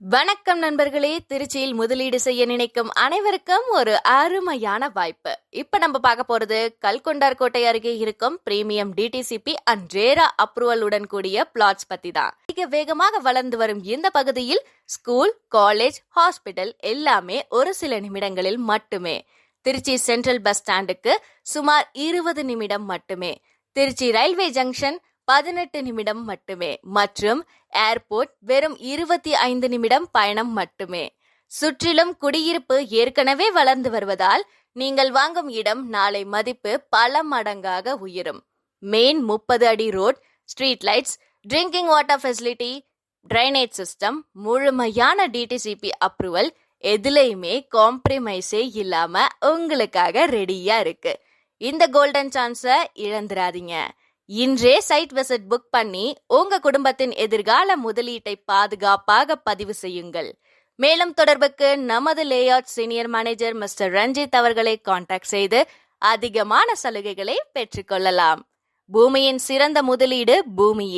வணக்கம் நண்பர்களே. திருச்சியில் முதலீடு செய்ய நினைக்கும் அனைவருக்கும் ஒரு அருமையான வாய்ப்பு. இப்ப நம்ம பார்க்க போறது கல்கொண்டார்கோட்டை அருகே இருக்கும் premium DTCP and RERA approval உடன் கூடிய பிளாட்ஸ் பத்தி தான். மிக வேகமாக வளர்ந்து வரும் இந்த பகுதியில் ஸ்கூல், காலேஜ், ஹாஸ்பிட்டல் எல்லாமே ஒரு சில நிமிடங்களில் மட்டுமே. திருச்சி சென்ட்ரல் பஸ் ஸ்டாண்டுக்கு சுமார் 20 நிமிடம் மட்டுமே. திருச்சி ரயில்வே ஜங்ஷன் 18 நிமிடம் மட்டுமே மற்றும் ஏர்போர்ட் வெறும் 25 நிமிடம் பயணம் மட்டுமே. சுற்றிலும் குடியிருப்பு ஏற்கனவே வளர்ந்து வருவதால் நீங்கள் வாங்கும் இடம் நாளை மதிப்பு பல மடங்காக உயரும். மெயின் 30 அடி road, street lights, drinking water facility, drainage system, முழுமையான டிடிசிபி அப்ரூவல், எதுலையுமே காம்ப்ரமைஸே இல்லாம உங்களுக்காக ரெடியா இருக்கு. இந்த கோல்டன் சான்ஸை இழந்துராதீங்க. இன்றே சைட் விசிட் புக் பண்ணி உங்க குடும்பத்தின் எதிர்கால முதலீட்டை பாதுகாப்பாக பதிவு செய்யுங்கள். மேலும் தொடர்புக்கு நமது layout senior manager mister Ranjith அவர்களை கான்டாக்ட் செய்து அதிகமான சலுகைகளை பெற்றுக்கொள்ளலாம். பூமியின் சிறந்த முதலீடு பூமியே.